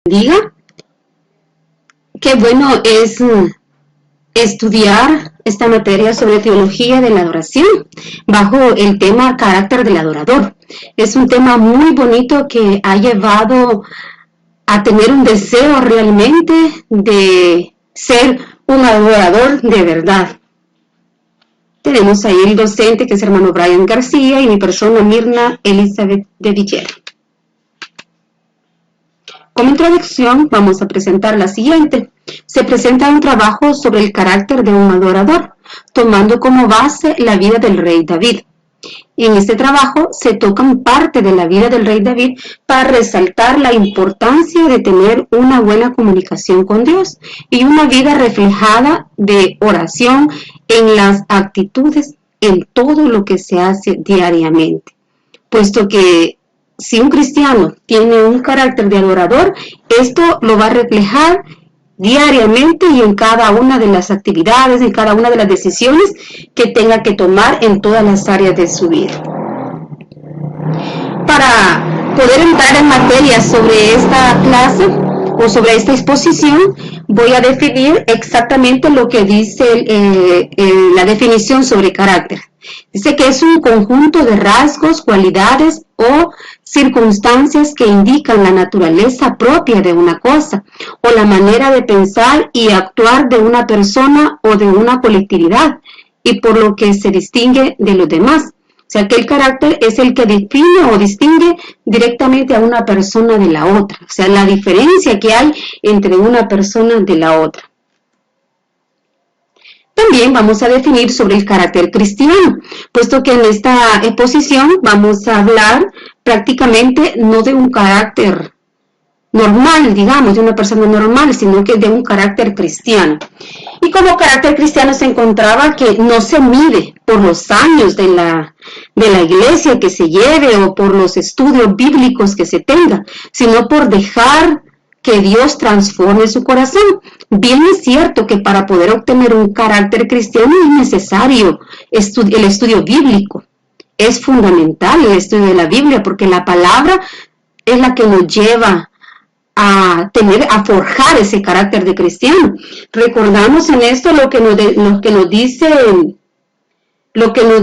Diga, qué bueno es estudiar esta materia sobre teología de la adoración bajo el tema carácter del adorador. Es un tema muy bonito que ha llevado a tener un deseo realmente de ser un adorador de verdad. Tenemos ahí el docente, que es hermano Brian García, y mi persona, Mirna Elizabeth de Villar. Como introducción, vamos a presentar la siguiente. Se presenta un trabajo sobre el carácter de un adorador, tomando como base la vida del rey David. En este trabajo se tocan parte de la vida del rey David para resaltar la importancia de tener una buena comunicación con Dios y una vida reflejada de oración en las actitudes, en todo lo que se hace diariamente. Puesto que si un cristiano tiene un carácter de adorador, esto lo va a reflejar diariamente y en cada una de las actividades, en cada una de las decisiones que tenga que tomar en todas las áreas de su vida. Para poder entrar en materia sobre esta clase o sobre esta exposición, voy a definir exactamente lo que dice la definición sobre carácter. Dice que es un conjunto de rasgos, cualidades o circunstancias que indican la naturaleza propia de una cosa o la manera de pensar y actuar de una persona o de una colectividad y por lo que se distingue de los demás. O sea que el carácter es el que define o distingue directamente a una persona de la otra. O sea, la diferencia que hay entre una persona de la otra. También vamos a definir sobre el carácter cristiano, puesto que en esta exposición vamos a hablar prácticamente no de un carácter normal, digamos, de una persona normal, sino que de un carácter cristiano. Y como carácter cristiano se encontraba que no se mide por los años de la iglesia que se lleve o por los estudios bíblicos que se tenga, sino por dejar que Dios transforme su corazón. Bien es cierto que para poder obtener un carácter cristiano es necesario el estudio bíblico. Es fundamental el estudio de la Biblia porque la palabra es la que nos lleva a forjar ese carácter de cristiano. Recordamos en esto lo que nos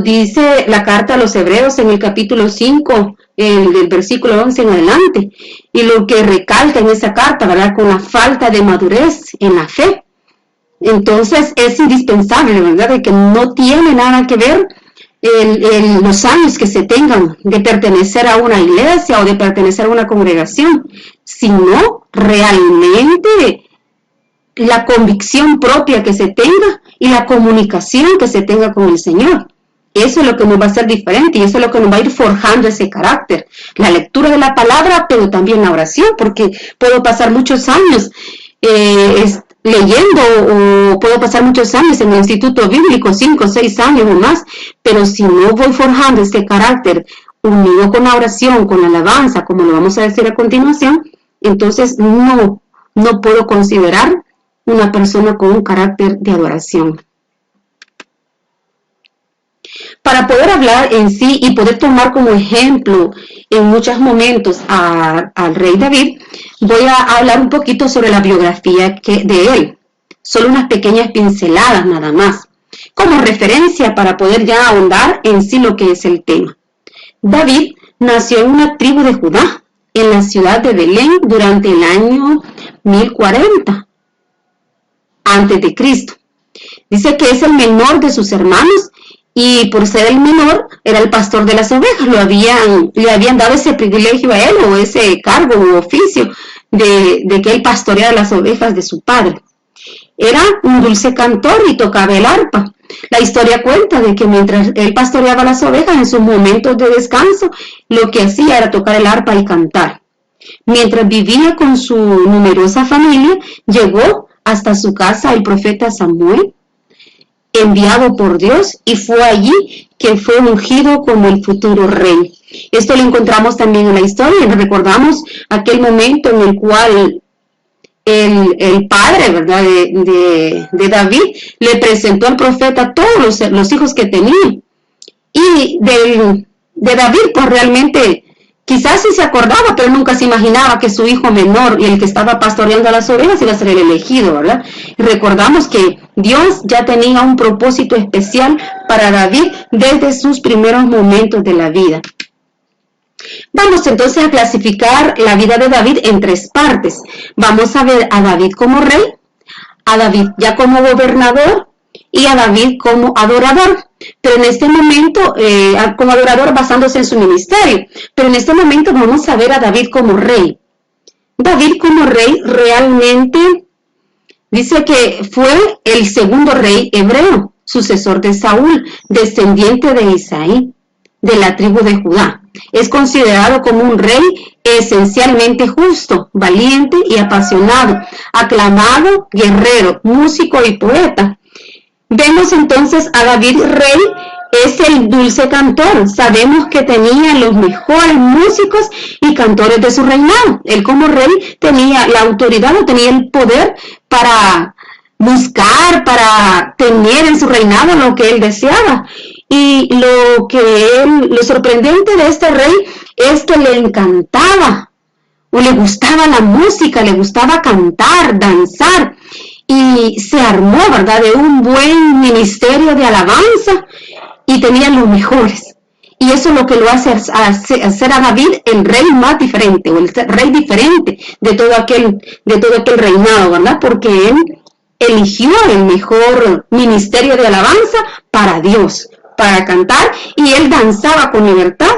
dice la carta a los Hebreos en el capítulo 5, del versículo 11 en adelante, y lo que recalca en esa carta, ¿verdad? Con la falta de madurez en la fe. Entonces es indispensable, ¿verdad?, de que no tiene nada que ver los años que se tengan de pertenecer a una iglesia o de pertenecer a una congregación, sino realmente la convicción propia que se tenga y la comunicación que se tenga con el Señor. Eso es lo que nos va a hacer diferente y eso es lo que nos va a ir forjando ese carácter. La lectura de la palabra, pero también la oración, porque puedo pasar muchos años leyendo o puedo pasar muchos años en el instituto bíblico, 5 o 6 años o más, pero si no voy forjando este carácter unido con la oración, con la alabanza, como lo vamos a decir a continuación, entonces no puedo considerar una persona con un carácter de adoración. Para poder hablar en sí y poder tomar como ejemplo en muchos momentos al rey David, voy a hablar un poquito sobre la biografía de él. Solo unas pequeñas pinceladas nada más, como referencia para poder ya ahondar en sí lo que es el tema. David nació en una tribu de Judá, en la ciudad de Belén, durante el año 1040 antes de Cristo. Dice que es el menor de sus hermanos y por ser el menor era el pastor de las ovejas. Le habían dado ese privilegio a él o ese cargo o oficio de que él pastoreara las ovejas de su padre. Era un dulce cantor y tocaba el arpa. La historia cuenta de que mientras él pastoreaba las ovejas en sus momentos de descanso, lo que hacía era tocar el arpa y cantar. Mientras vivía con su numerosa familia, llegó hasta su casa el profeta Samuel, enviado por Dios, y fue allí que fue ungido como el futuro rey. Esto lo encontramos también en la historia. Recordamos aquel momento en el cual el padre, ¿verdad?, de David le presentó al profeta todos los hijos que tenía. Y de David, pues realmente Quizás sí se acordaba, pero nunca se imaginaba que su hijo menor y el que estaba pastoreando a las ovejas iba a ser el elegido, ¿verdad? Y recordamos que Dios ya tenía un propósito especial para David desde sus primeros momentos de la vida. Vamos entonces a clasificar la vida de David en 3 partes. Vamos a ver a David como rey, a David ya como gobernador y a David como adorador. Pero en este momento, como adorador basándose en su ministerio, pero en este momento vamos a ver a David como rey. David como rey realmente dice que fue el segundo rey hebreo, sucesor de Saúl, descendiente de Isaí, de la tribu de Judá. Es considerado como un rey esencialmente justo, valiente y apasionado, aclamado, guerrero, músico y poeta. Vemos entonces a David rey, es el dulce cantor. Sabemos que tenía los mejores músicos y cantores de su reinado. Él como rey tenía la autoridad o tenía el poder para buscar, para tener en su reinado lo que él deseaba. Y lo sorprendente de este rey es que le encantaba o le gustaba la música, le gustaba cantar, danzar. Y se armó, ¿verdad?, de un buen ministerio de alabanza y tenían los mejores. Y eso es lo que lo hace hacer a David el rey más diferente, o el rey diferente de todo aquel reinado, ¿verdad? Porque él eligió el mejor ministerio de alabanza para Dios, para cantar, y él danzaba con libertad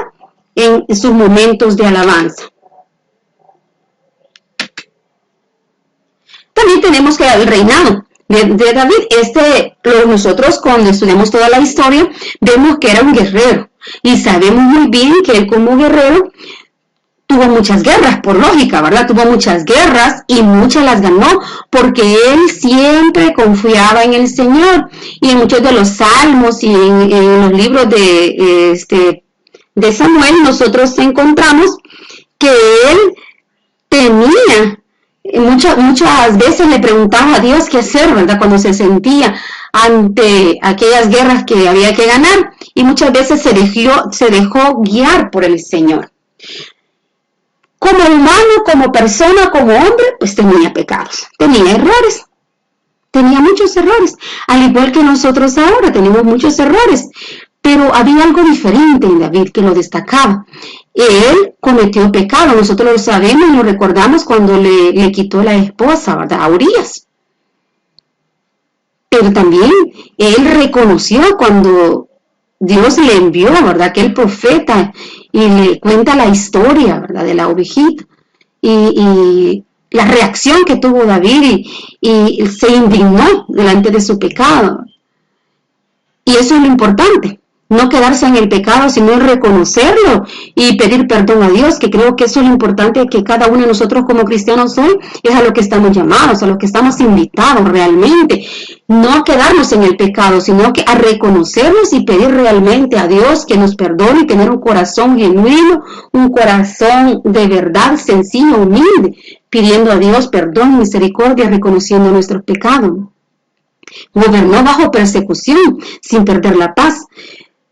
en sus momentos de alabanza. También tenemos que el reinado de David. Nosotros cuando estudiamos toda la historia, vemos que era un guerrero. Y sabemos muy bien que él como guerrero tuvo muchas guerras, por lógica, ¿verdad? Tuvo muchas guerras y muchas las ganó porque él siempre confiaba en el Señor. Y en muchos de los salmos y en los libros de Samuel nosotros encontramos que él tenía... Muchas veces le preguntaba a Dios qué hacer, ¿verdad? Cuando se sentía ante aquellas guerras que había que ganar, y muchas veces se dejó guiar por el Señor. Como humano, como persona, como hombre, pues tenía pecados, tenía errores, tenía muchos errores, al igual que nosotros ahora tenemos muchos errores. Pero había algo diferente en David que lo destacaba. Él cometió pecado, nosotros lo sabemos y lo recordamos cuando le quitó la esposa, ¿verdad?, a Urías. Pero también él reconoció cuando Dios le envió, ¿verdad?, aquel profeta, y le cuenta la historia, ¿verdad?, de la ovejita. Y la reacción que tuvo David y se indignó delante de su pecado. Y eso es lo importante. No quedarse en el pecado, sino reconocerlo y pedir perdón a Dios, que creo que eso es lo importante que cada uno de nosotros como cristianos hoy es a lo que estamos llamados, a lo que estamos invitados realmente. No quedarnos en el pecado, sino que a reconocernos y pedir realmente a Dios que nos perdone y tener un corazón genuino, un corazón de verdad, sencillo, humilde, pidiendo a Dios perdón, misericordia, reconociendo nuestros pecados. Gobernó bajo persecución, sin perder la paz.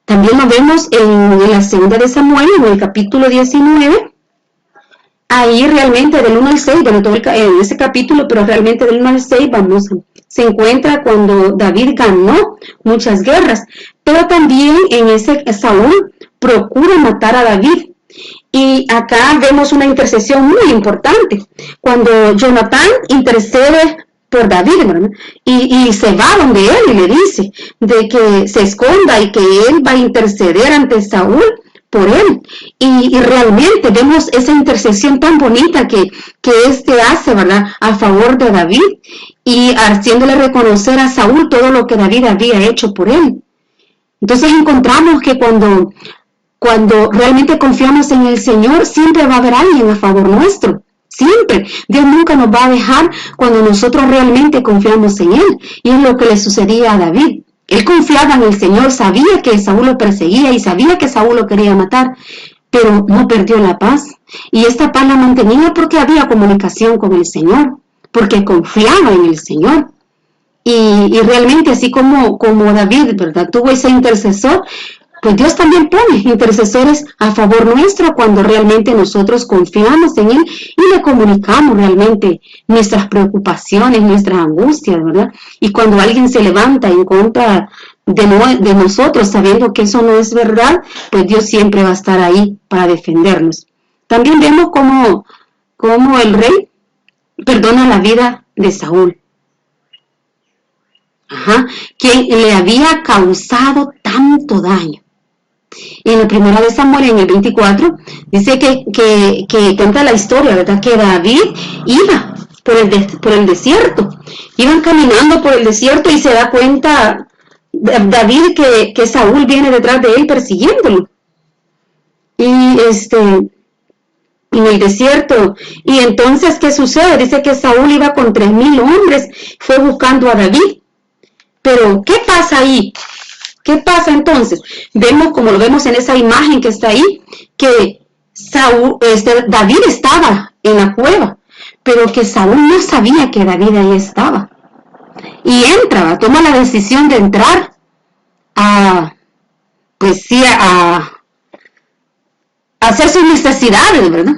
También lo vemos en la segunda de Samuel, en el capítulo 19. Ahí realmente del 1 al 6, en ese capítulo, pero realmente del 1 al 6 se encuentra cuando David ganó muchas guerras. Pero también en ese Saúl procura matar a David. Y acá vemos una intercesión muy importante. Cuando Jonatán intercede por David, ¿verdad?, y se va donde él y le dice de que se esconda y que él va a interceder ante Saúl por él, y realmente vemos esa intercesión tan bonita que hace, ¿verdad?, a favor de David, y haciéndole reconocer a Saúl todo lo que David había hecho por él. Entonces encontramos que cuando realmente confiamos en el Señor, siempre va a haber alguien a favor nuestro. Siempre. Dios nunca nos va a dejar cuando nosotros realmente confiamos en Él. Y es lo que le sucedía a David. Él confiaba en el Señor, sabía que Saúl lo perseguía y sabía que Saúl lo quería matar, pero no perdió la paz. Y esta paz la mantenía porque había comunicación con el Señor, porque confiaba en el Señor. Y realmente así como David, ¿verdad?, tuvo ese intercesor, pues Dios también pone intercesores a favor nuestro cuando realmente nosotros confiamos en Él y le comunicamos realmente nuestras preocupaciones, nuestras angustias, ¿verdad? Y cuando alguien se levanta en contra de nosotros, sabiendo que eso no es verdad, pues Dios siempre va a estar ahí para defendernos. También vemos cómo el rey perdona la vida de Saúl, quien le había causado tanto daño. En la primera de Samuel, en el 24, dice que cuenta la historia, ¿verdad? Que David iba por el desierto. Iban caminando por el desierto y se da cuenta David que Saúl viene detrás de él persiguiéndolo. Y en el desierto. Y entonces, ¿qué sucede? Dice que Saúl iba con 3,000 hombres, fue buscando a David. Pero, ¿qué pasa ahí? ¿Qué pasa entonces? Vemos, como lo vemos en esa imagen que está ahí, que David estaba en la cueva, pero que Saúl no sabía que David ahí estaba. Y entra, toma la decisión de entrar a hacer sus necesidades, ¿verdad?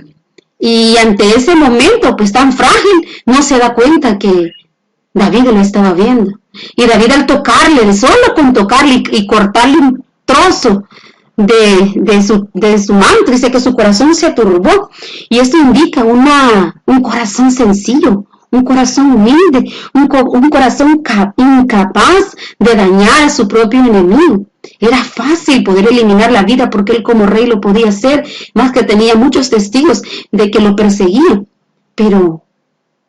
Y ante ese momento, pues tan frágil, no se da cuenta que David lo estaba viendo. Y David al tocarle, solo con tocarle y cortarle un trozo de su manto, dice que su corazón se turbó. Y esto indica un corazón sencillo, un corazón humilde, un corazón incapaz de dañar a su propio enemigo. Era fácil poder eliminar la vida porque él como rey lo podía hacer, más que tenía muchos testigos de que lo perseguían. Pero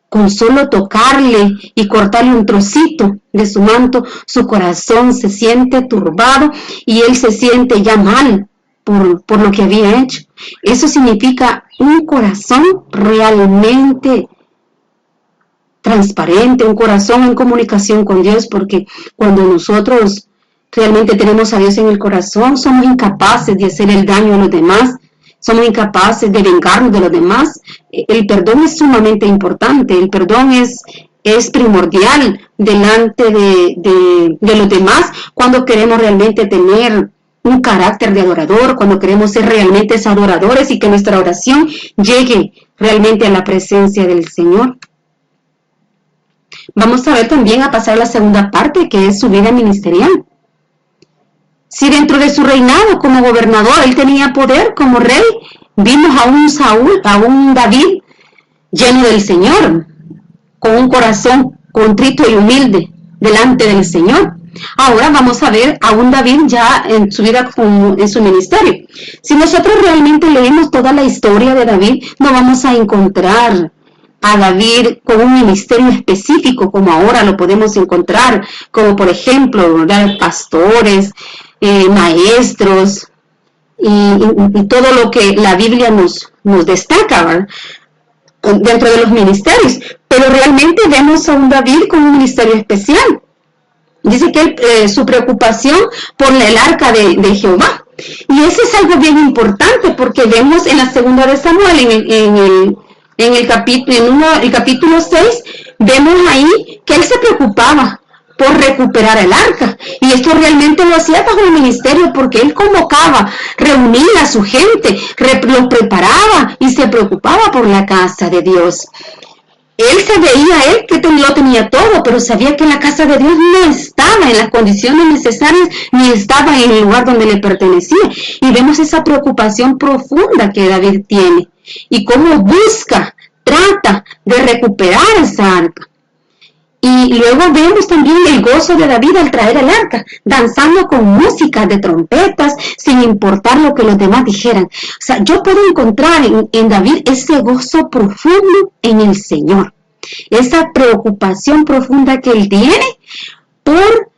con solo tocarle y cortarle un trocito de su manto, su corazón se siente turbado y él se siente ya mal por lo que había hecho. Eso significa un corazón realmente transparente, un corazón en comunicación con Dios, porque cuando nosotros realmente tenemos a Dios en el corazón, somos incapaces de hacer el daño a los demás, somos incapaces de vengarnos de los demás. El perdón es sumamente importante, el perdón es primordial delante de los demás cuando queremos realmente tener un carácter de adorador, cuando queremos ser realmente adoradores y que nuestra oración llegue realmente a la presencia del Señor. Vamos a ver también a pasar a la segunda parte, que es su vida ministerial. Si dentro de su reinado como gobernador él tenía poder como rey, vimos a un David lleno del Señor, con un corazón contrito y humilde delante del Señor. Ahora vamos a ver a un David ya en su vida, en su ministerio. Si nosotros realmente leemos toda la historia de David, no vamos a encontrar a David con un ministerio específico como ahora lo podemos encontrar, como por ejemplo, ¿verdad?, pastores, maestros y todo lo que la Biblia nos destaca, ¿verdad?, dentro de los ministerios. Pero realmente vemos a un David con un ministerio especial. Dice que su preocupación por el arca de Jehová. Y eso es algo bien importante porque vemos en la segunda de Samuel, en el capítulo 6, vemos ahí que él se preocupaba por recuperar el arca. Y esto realmente lo hacía bajo el ministerio porque él convocaba, reunía a su gente, lo preparaba y se preocupaba por la casa de Dios. Él se veía que lo tenía todo, pero sabía que la casa de Dios no estaba en las condiciones necesarias, ni estaba en el lugar donde le pertenecía. Y vemos esa preocupación profunda que David tiene y cómo trata de recuperar esa arca. Y luego vemos también el gozo de David al traer el arca, danzando con música de trompetas, sin importar lo que los demás dijeran. O sea, yo puedo encontrar en David ese gozo profundo en el Señor, esa preocupación profunda que él tiene por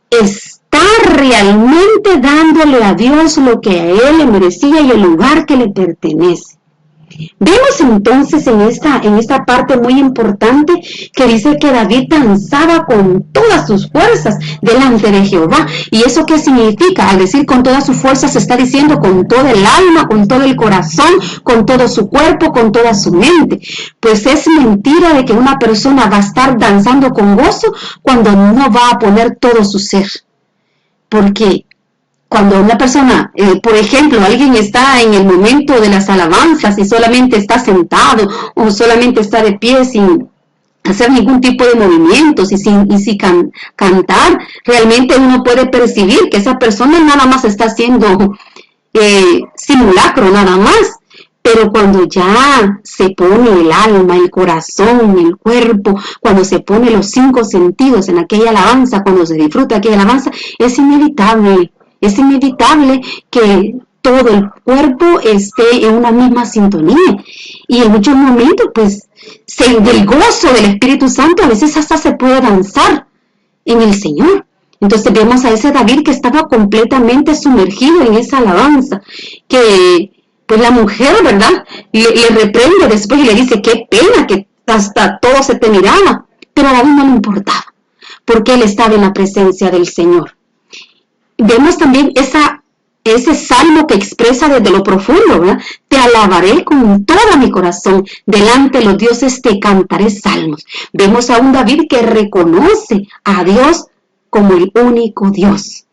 estar realmente dándole a Dios lo que a él le merecía y el lugar que le pertenece. Vemos entonces en esta parte muy importante que dice que David danzaba con todas sus fuerzas delante de Jehová. ¿Y eso qué significa? Al decir con todas sus fuerzas se está diciendo con todo el alma, con todo el corazón, con todo su cuerpo, con toda su mente. Pues es mentira de que una persona va a estar danzando con gozo cuando no va a poner todo su ser. Porque cuando una persona, por ejemplo, alguien está en el momento de las alabanzas y solamente está sentado o solamente está de pie sin hacer ningún tipo de movimientos y sin cantar, realmente uno puede percibir que esa persona nada más está haciendo simulacro, nada más. Pero cuando ya se pone el alma, el corazón, el cuerpo, cuando se pone los 5 sentidos en aquella alabanza, cuando se disfruta aquella alabanza, es inevitable que todo el cuerpo esté en una misma sintonía. Y en muchos momentos, pues, del gozo del Espíritu Santo, a veces hasta se puede danzar en el Señor. Entonces vemos a ese David que estaba completamente sumergido en esa alabanza, que pues la mujer, ¿verdad?, le reprende después y le dice, qué pena que hasta todo se te miraba, pero a David no le importaba, porque él estaba en la presencia del Señor. Vemos también ese salmo que expresa desde lo profundo, ¿verdad? Te alabaré con todo mi corazón, delante de los dioses te cantaré salmos. Vemos a un David que reconoce a Dios como el único Dios,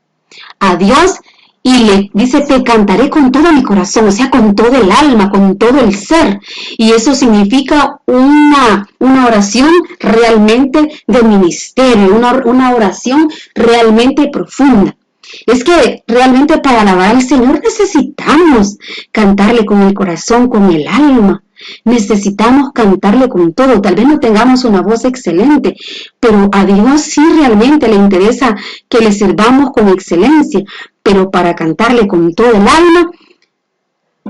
a Dios, y le dice, te cantaré con todo mi corazón, o sea, con todo el alma, con todo el ser. Y eso significa una oración realmente de ministerio, una oración realmente profunda. Es que realmente para alabar al Señor necesitamos cantarle con el corazón, con el alma. Necesitamos cantarle con todo. Tal vez no tengamos una voz excelente, pero a Dios sí realmente le interesa que le sirvamos con excelencia. Pero para cantarle con todo el alma,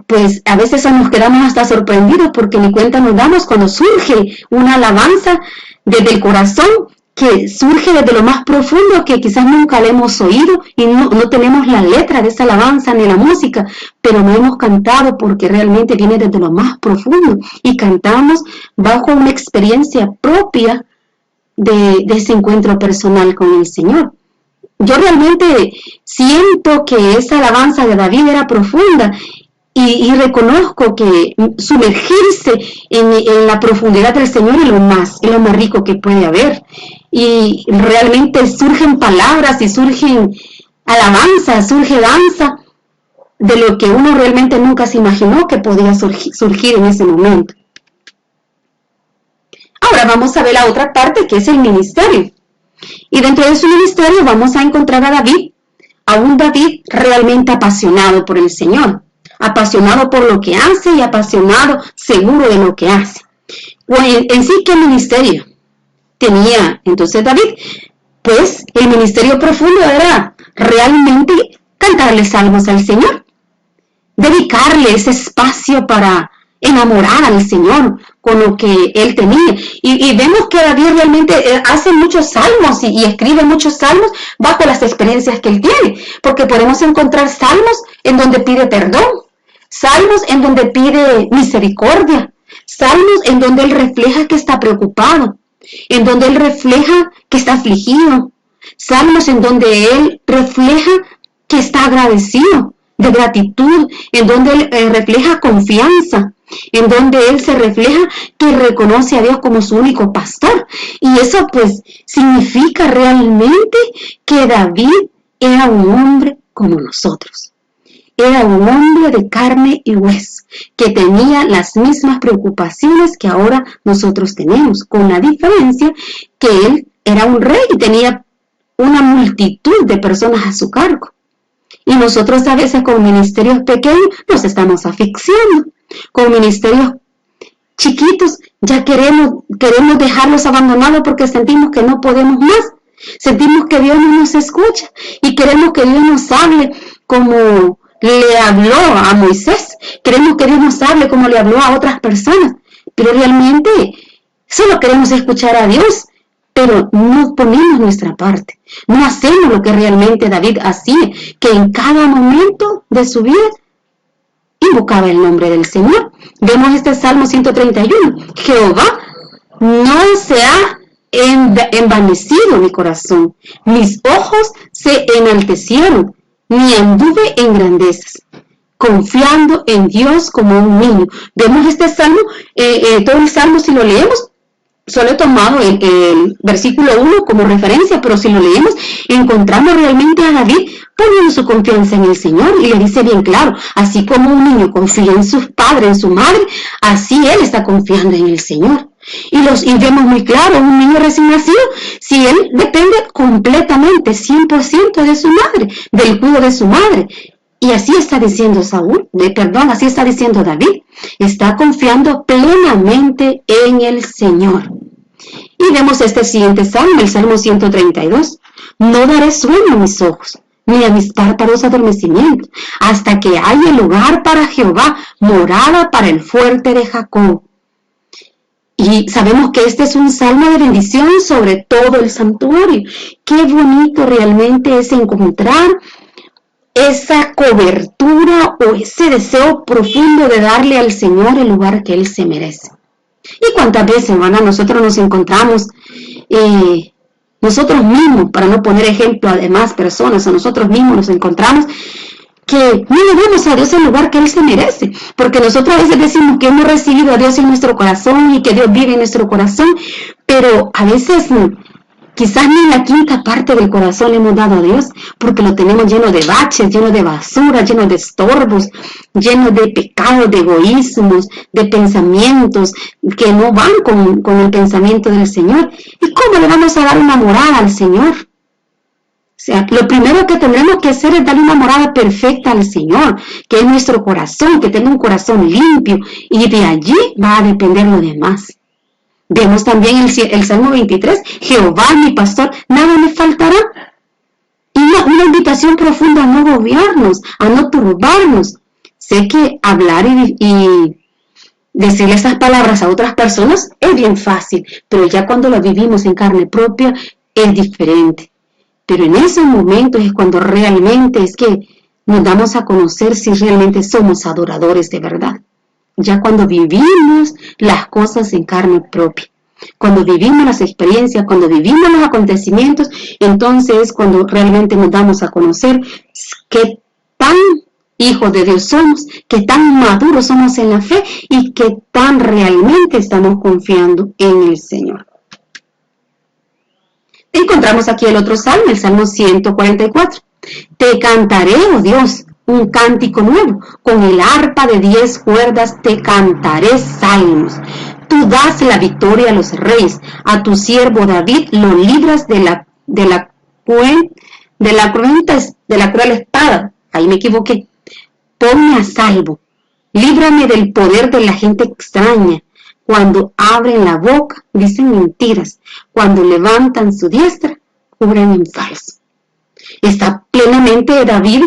pues a veces nos quedamos hasta sorprendidos porque ni cuenta nos damos cuando surge una alabanza desde el corazón, que surge desde lo más profundo, que quizás nunca la hemos oído y no tenemos la letra de esa alabanza ni la música, pero no hemos cantado porque realmente viene desde lo más profundo y cantamos bajo una experiencia propia de ese encuentro personal con el Señor. Yo realmente siento que esa alabanza de David era profunda y reconozco que sumergirse en la profundidad del Señor es lo más rico que puede haber. Y realmente surgen palabras y surgen alabanzas, surge danza de lo que uno realmente nunca se imaginó que podía surgir en ese momento. Ahora vamos a ver la otra parte, que es el ministerio. Y dentro de su ministerio vamos a encontrar a un David realmente apasionado por el Señor, apasionado por lo que hace y apasionado, seguro de lo que hace. Pues en sí, ¿qué ministerio tenía entonces David? Pues el ministerio profundo era realmente cantarle salmos al Señor, dedicarle ese espacio para enamorar al Señor con lo que él tenía. Y vemos que David realmente hace muchos salmos y escribe muchos salmos bajo las experiencias que él tiene, porque podemos encontrar salmos en donde pide perdón, salmos en donde pide misericordia, salmos en donde él refleja que está preocupado, en donde él refleja que está afligido, salmos en donde él refleja que está agradecido, de gratitud, en donde él refleja confianza, en donde él se refleja que reconoce a Dios como su único pastor. Y eso pues significa realmente que David era un hombre como nosotros. Era un hombre de carne y hueso, que tenía las mismas preocupaciones que ahora nosotros tenemos, con la diferencia que él era un rey y tenía una multitud de personas a su cargo. Y nosotros a veces con ministerios pequeños nos estamos asfixiando. Con ministerios chiquitos ya queremos dejarlos abandonados porque sentimos que no podemos más. Sentimos que Dios no nos escucha y queremos que Dios nos hable como le habló a Moisés. Queremos que Dios nos hable como le habló a otras personas. Pero realmente solo queremos escuchar a Dios, pero no ponemos nuestra parte. No hacemos lo que realmente David hacía, que en cada momento de su vida invocaba el nombre del Señor. Vemos este Salmo 131. Jehová, no se ha envanecido mi corazón, mis ojos se enaltecieron, ni anduve en grandezas, confiando en Dios como un niño. Vemos este Salmo, todo el Salmo, si lo leemos, solo he tomado el versículo 1 como referencia, pero si lo leemos, encontramos realmente a David poniendo su confianza en el Señor, y le dice bien claro, así como un niño confía en sus padres, en su madre, así él está confiando en el Señor. Y vemos muy claro, un niño recién nacido, si él depende completamente, 100% de su madre, del cuidado de su madre. Y así está diciendo así está diciendo David, está confiando plenamente en el Señor. Y vemos este siguiente salmo, el Salmo 132. No daré sueño a mis ojos, ni a mis párpados adormecimiento, hasta que haya lugar para Jehová, morada para el fuerte de Jacob. Y sabemos que este es un salmo de bendición sobre todo el santuario. Qué bonito realmente es encontrar esa cobertura o ese deseo profundo de darle al Señor el lugar que Él se merece. Y cuántas veces, hermana, nosotros nos encontramos, nosotros mismos, para no poner ejemplo a demás personas, a nosotros mismos nos encontramos que no le damos a Dios el lugar que Él se merece, porque nosotros a veces decimos que hemos recibido a Dios en nuestro corazón y que Dios vive en nuestro corazón, pero a veces quizás ni la quinta parte del corazón le hemos dado a Dios, porque lo tenemos lleno de baches, lleno de basura, lleno de estorbos, lleno de pecados, de egoísmos, de pensamientos que no van con el pensamiento del Señor. ¿Y cómo le vamos a dar una morada al Señor? O sea, lo primero que tendremos que hacer es darle una morada perfecta al Señor, que es nuestro corazón, que tenga un corazón limpio, y de allí va a depender lo demás. Vemos también el Salmo 23, Jehová mi pastor, nada me faltará. Y una invitación profunda a no agobiarnos, a no turbarnos. Sé que hablar y decirle esas palabras a otras personas es bien fácil, pero ya cuando lo vivimos en carne propia es diferente. Pero en esos momentos es cuando realmente es que nos damos a conocer si realmente somos adoradores de verdad. Ya cuando vivimos las cosas en carne propia, cuando vivimos las experiencias, cuando vivimos los acontecimientos, entonces es cuando realmente nos damos a conocer qué tan hijos de Dios somos, qué tan maduros somos en la fe y qué tan realmente estamos confiando en el Señor. Encontramos aquí el otro salmo, el Salmo 144. Te cantaré, oh Dios, un cántico nuevo, con el arpa de 10 cuerdas te cantaré salmos. Tú das la victoria a los reyes, a tu siervo David lo libras de la cruel espada. Ahí me equivoqué. Ponme a salvo, líbrame del poder de la gente extraña. Cuando abren la boca, dicen mentiras. Cuando levantan su diestra, juran en falso. Está plenamente David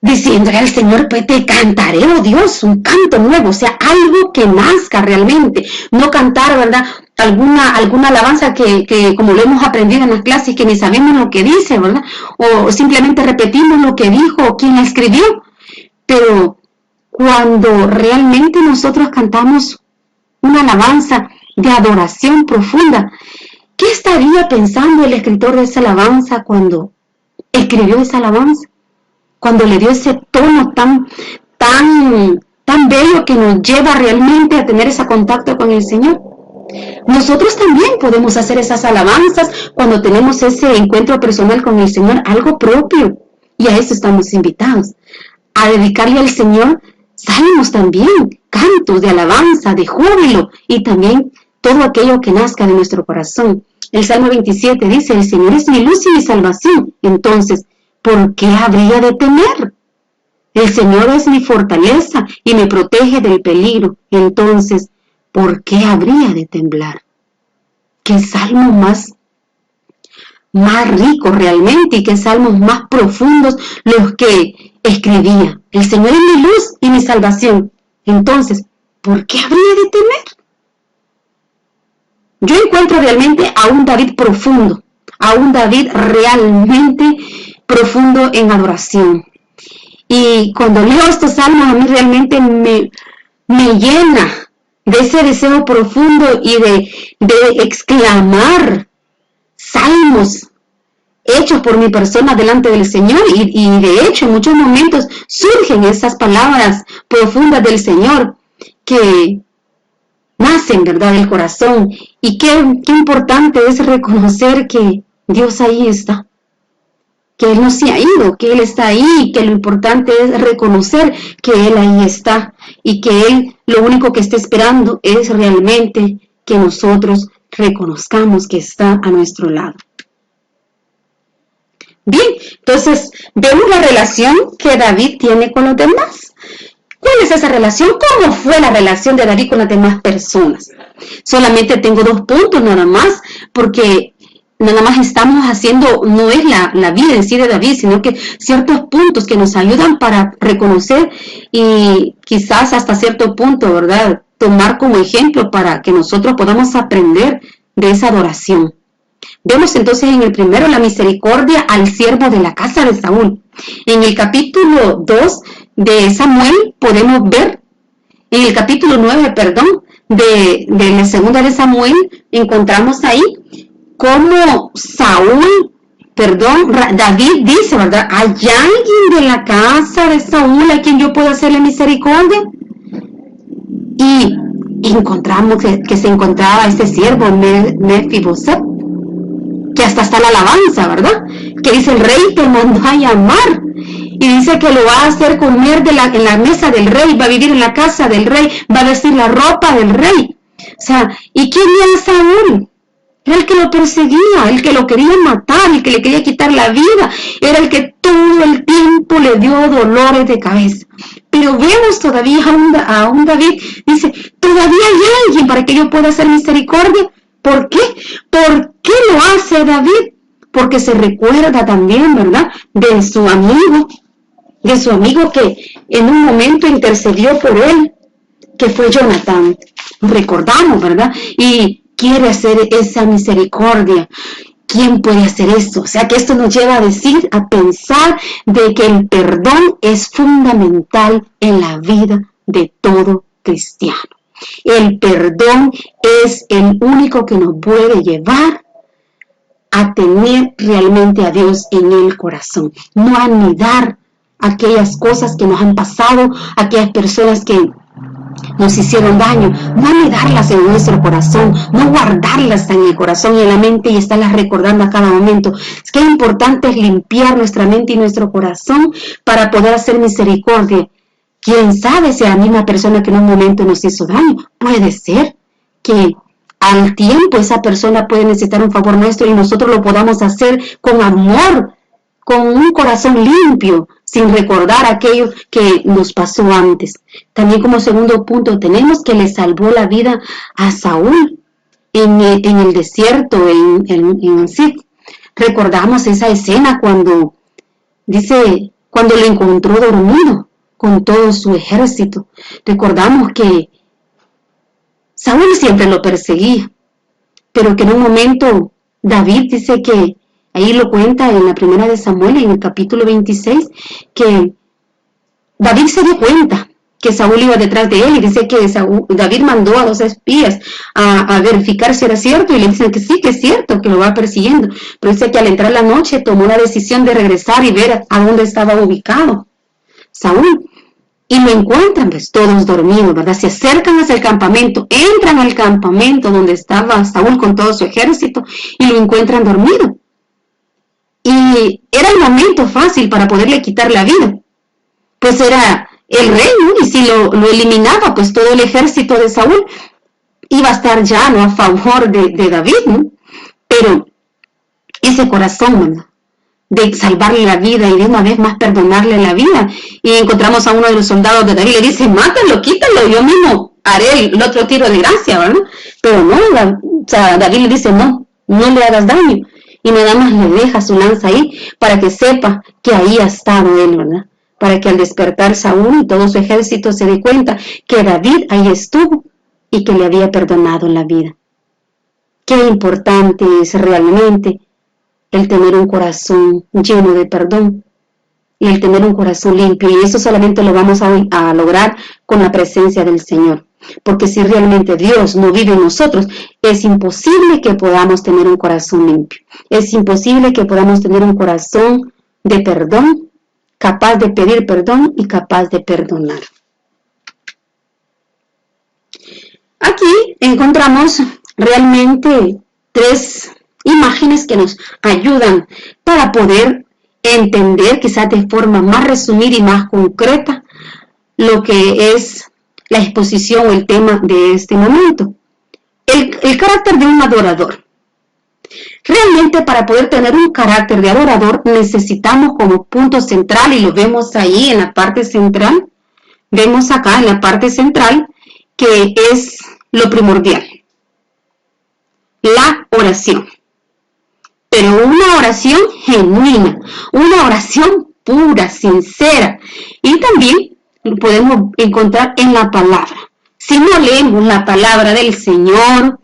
diciéndole al Señor, pues te cantaré, oh Dios, un canto nuevo, o sea, algo que nazca realmente. No cantar, ¿verdad? Alguna alabanza que como lo hemos aprendido en las clases, que ni sabemos lo que dice, ¿verdad? O simplemente repetimos lo que dijo o quien la escribió. Pero cuando realmente nosotros cantamos una alabanza de adoración profunda, ¿qué estaría pensando el escritor de esa alabanza cuando escribió esa alabanza? Cuando le dio ese tono tan bello que nos lleva realmente a tener ese contacto con el Señor. Nosotros también podemos hacer esas alabanzas cuando tenemos ese encuentro personal con el Señor, algo propio. Y a eso estamos invitados, a dedicarle al Señor salmos también, cantos de alabanza, de júbilo y también todo aquello que nazca de nuestro corazón. El Salmo 27 dice, el Señor es mi luz y mi salvación. Entonces, ¿por qué habría de temer? El Señor es mi fortaleza y me protege del peligro. Entonces, ¿por qué habría de temblar? ¿Qué salmo más rico realmente y qué salmos más profundos los que escribía? El Señor es mi luz y mi salvación. Entonces, ¿por qué habría de temer? Yo encuentro realmente a un David profundo, a un David realmente profundo en adoración. Y cuando leo estos salmos, a mí realmente me llena de ese deseo profundo y de exclamar salmos hechos por mi persona delante del Señor. Y de hecho, en muchos momentos surgen esas palabras profundas del Señor que nacen, ¿verdad?, del corazón. Y qué importante es reconocer que Dios ahí está. que Él no se ha ido, que Él está ahí, que lo importante es reconocer que Él ahí está y que Él lo único que está esperando es realmente que nosotros reconozcamos que está a nuestro lado. Bien, entonces vemos la relación que David tiene con los demás. ¿Cuál es esa relación? ¿Cómo fue la relación de David con las demás personas? Solamente tengo 2 puntos nada más, porque nada más estamos haciendo, no es la vida en sí de David, sino que ciertos puntos que nos ayudan para reconocer y quizás hasta cierto punto, ¿verdad?, tomar como ejemplo para que nosotros podamos aprender de esa adoración. Vemos entonces en el primero la misericordia al siervo de la casa de Saúl. En el capítulo 2 de Samuel podemos ver, en el capítulo 9, de la segunda de Samuel, encontramos ahí cómo David dice, ¿verdad? ¿Hay alguien de la casa de Saúl a quien yo pueda hacerle misericordia? Y encontramos que se encontraba este siervo, Mefiboset, que hasta está la alabanza, ¿verdad? Que dice, el rey te mandó a llamar, y dice que lo va a hacer comer en la mesa del rey, va a vivir en la casa del rey, va a vestir la ropa del rey. O sea, ¿y quién era Saúl? Era el que lo perseguía, el que lo quería matar, el que le quería quitar la vida, era el que todo el tiempo le dio dolores de cabeza. Pero vemos todavía a un David, dice, todavía hay alguien para que yo pueda hacer misericordia. ¿Por qué? ¿Por qué lo hace David? Porque se recuerda también, ¿verdad?, de su amigo que en un momento intercedió por él, que fue Jonatán. Recordamos, ¿verdad? Y quiere hacer esa misericordia. ¿Quién puede hacer eso? O sea, que esto nos lleva a pensar de que el perdón es fundamental en la vida de todo cristiano. El perdón es el único que nos puede llevar a tener realmente a Dios en el corazón, no anidar aquellas cosas que nos han pasado, aquellas personas que nos hicieron daño, no anidarlas en nuestro corazón, no guardarlas en el corazón y en la mente y estarlas recordando a cada momento. Es que es importante limpiar nuestra mente y nuestro corazón para poder hacer misericordia. ¿Quién sabe si a la misma persona que en un momento nos hizo daño? Puede ser que al tiempo esa persona puede necesitar un favor nuestro y nosotros lo podamos hacer con amor, con un corazón limpio, sin recordar aquello que nos pasó antes. También como segundo punto tenemos que le salvó la vida a Saúl en el desierto, en Zif. Recordamos esa escena cuando lo encontró dormido con todo su ejército. Recordamos que Saúl siempre lo perseguía, pero que en un momento David dice que, ahí lo cuenta en la primera de Samuel, en el capítulo 26, que David se dio cuenta que Saúl iba detrás de él y dice que David mandó a 2 espías a verificar si era cierto y le dicen que sí, que es cierto, que lo va persiguiendo. Pero dice que al entrar la noche tomó la decisión de regresar y ver a dónde estaba ubicado Saúl. Y lo encuentran pues todos dormidos, ¿verdad? Se acercan hacia el campamento, entran al campamento donde estaba Saúl con todo su ejército y lo encuentran dormido. Y era el momento fácil para poderle quitar la vida. Pues era el rey, ¿no? Y si lo eliminaba, pues todo el ejército de Saúl iba a estar ya, ¿no?, a favor de David, ¿no? Pero ese corazón, ¿no?, de salvarle la vida y de una vez más perdonarle la vida. Y encontramos a uno de los soldados de David, le dice, mátalo, quítalo, yo mismo haré el otro tiro de gracia, ¿verdad? Pero no, David le dice, no le hagas daño. Y nada más le deja su lanza ahí para que sepa que ahí ha estado él, ¿verdad? Para que al despertar Saúl y todo su ejército se dé cuenta que David ahí estuvo y que le había perdonado la vida. Qué importante es realmente el tener un corazón lleno de perdón y el tener un corazón limpio, y eso solamente lo vamos a lograr con la presencia del Señor, porque si realmente Dios no vive en nosotros, es imposible que podamos tener un corazón limpio, es imposible que podamos tener un corazón de perdón, capaz de pedir perdón y capaz de perdonar. Aquí encontramos realmente 3 imágenes que nos ayudan para poder entender quizás de forma más resumida y más concreta lo que es la exposición o el tema de este momento. El carácter de un adorador. Realmente para poder tener un carácter de adorador necesitamos como punto central, y lo vemos ahí en la parte central, vemos acá en la parte central que es lo primordial, la oración. Pero una oración genuina, una oración pura, sincera, y también lo podemos encontrar en la palabra. Si no leemos la palabra del Señor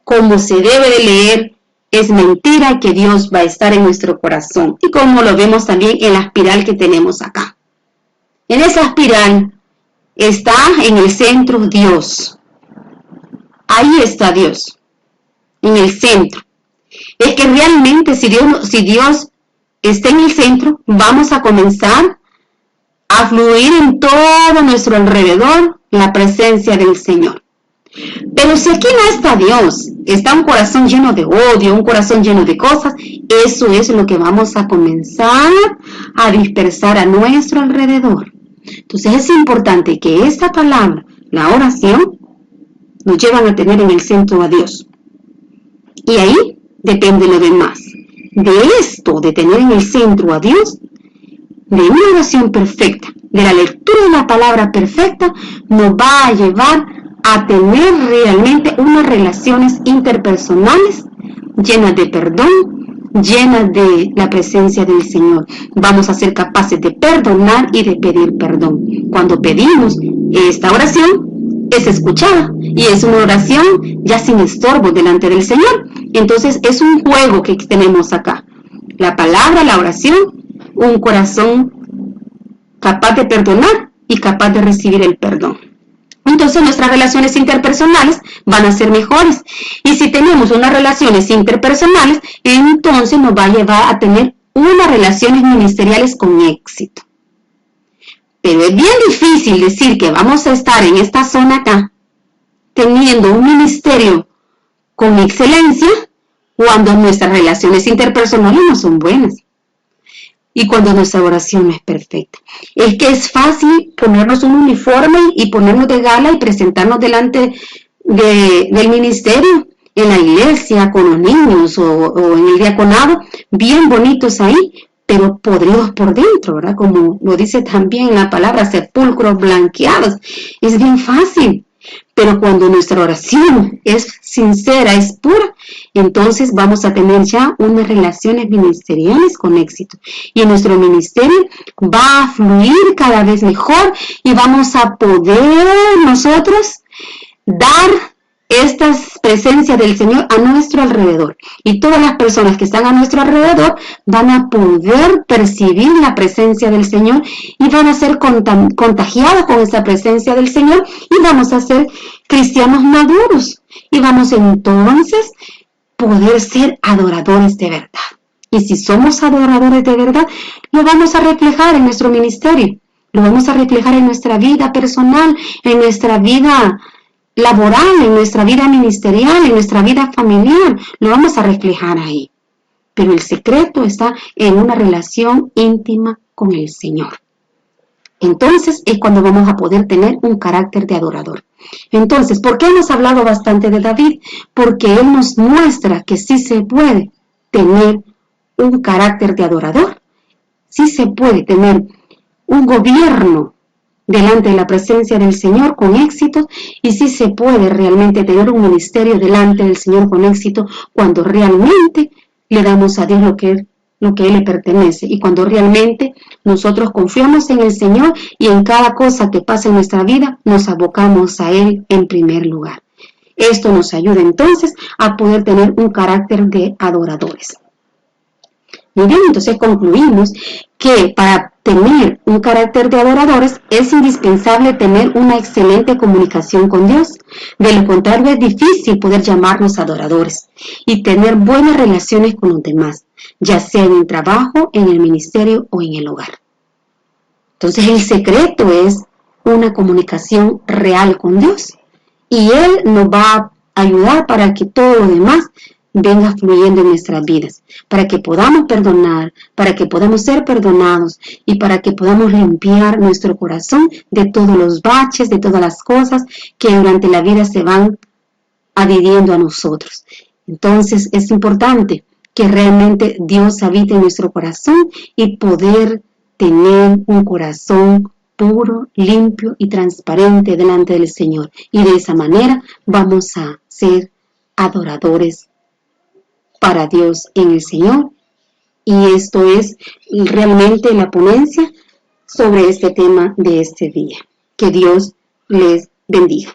como se debe de leer, es mentira que Dios va a estar en nuestro corazón. Y como lo vemos también en la espiral que tenemos acá. En esa espiral está en el centro Dios. Ahí está Dios, en el centro. Es que realmente si Dios está en el centro, vamos a comenzar a fluir en todo nuestro alrededor la presencia del Señor. Pero si aquí no está Dios, está un corazón lleno de odio, un corazón lleno de cosas, eso es lo que vamos a comenzar a dispersar a nuestro alrededor. Entonces es importante que esta palabra, la oración, nos llevan a tener en el centro a Dios. Y ahí depende lo demás. De esto, de tener en el centro a Dios, de una oración perfecta, de la lectura de la palabra perfecta, nos va a llevar a tener realmente unas relaciones interpersonales llenas de perdón, llenas de la presencia del Señor. Vamos a ser capaces de perdonar y de pedir perdón. Cuando pedimos esta oración, es escuchada y es una oración ya sin estorbo delante del Señor. Entonces es un juego que tenemos acá. La palabra, la oración, un corazón capaz de perdonar y capaz de recibir el perdón. Entonces nuestras relaciones interpersonales van a ser mejores. Y si tenemos unas relaciones interpersonales, entonces nos va a llevar a tener unas relaciones ministeriales con éxito. Pero es bien difícil decir que vamos a estar en esta zona acá, teniendo un ministerio con excelencia, cuando nuestras relaciones interpersonales no son buenas. Y cuando nuestra oración no es perfecta. Es que es fácil ponernos un uniforme y ponernos de gala y presentarnos delante del ministerio, en la iglesia, con los niños o en el diaconado, bien bonitos ahí, pero podridos por dentro, ¿verdad? Como lo dice también la palabra, sepulcros blanqueados. Es bien fácil. Pero cuando nuestra oración es sincera, es pura, entonces vamos a tener ya unas relaciones ministeriales con éxito. Y nuestro ministerio va a fluir cada vez mejor y vamos a poder nosotros dar esta presencia del Señor a nuestro alrededor. Y todas las personas que están a nuestro alrededor van a poder percibir la presencia del Señor y van a ser contagiados con esa presencia del Señor y vamos a ser cristianos maduros. Y vamos entonces poder ser adoradores de verdad. Y si somos adoradores de verdad, lo vamos a reflejar en nuestro ministerio. Lo vamos a reflejar en nuestra vida personal, en nuestra vida laboral, en nuestra vida ministerial, en nuestra vida familiar, lo vamos a reflejar ahí. Pero el secreto está en una relación íntima con el Señor. Entonces es cuando vamos a poder tener un carácter de adorador. Entonces, ¿por qué hemos hablado bastante de David? Porque él nos muestra que sí se puede tener un carácter de adorador. Sí se puede tener un gobierno delante de la presencia del Señor con éxito, y sí se puede realmente tener un ministerio delante del Señor con éxito cuando realmente le damos a Dios lo que Él le pertenece, y cuando realmente nosotros confiamos en el Señor y en cada cosa que pasa en nuestra vida nos abocamos a Él en primer lugar. Esto nos ayuda entonces a poder tener un carácter de adoradores. Muy bien, entonces concluimos que para tener un carácter de adoradores es indispensable tener una excelente comunicación con Dios. De lo contrario, es difícil poder llamarnos adoradores y tener buenas relaciones con los demás, ya sea en el trabajo, en el ministerio o en el hogar. Entonces el secreto es una comunicación real con Dios y Él nos va a ayudar para que todo lo demás venga fluyendo en nuestras vidas, para que podamos perdonar, para que podamos ser perdonados y para que podamos limpiar nuestro corazón de todos los baches, de todas las cosas que durante la vida se van adhiriendo a nosotros. Entonces es importante que realmente Dios habite en nuestro corazón y poder tener un corazón puro, limpio y transparente delante del Señor. Y de esa manera vamos a ser adoradores para Dios en el Señor. Y esto es realmente la ponencia sobre este tema de este día. Que Dios les bendiga.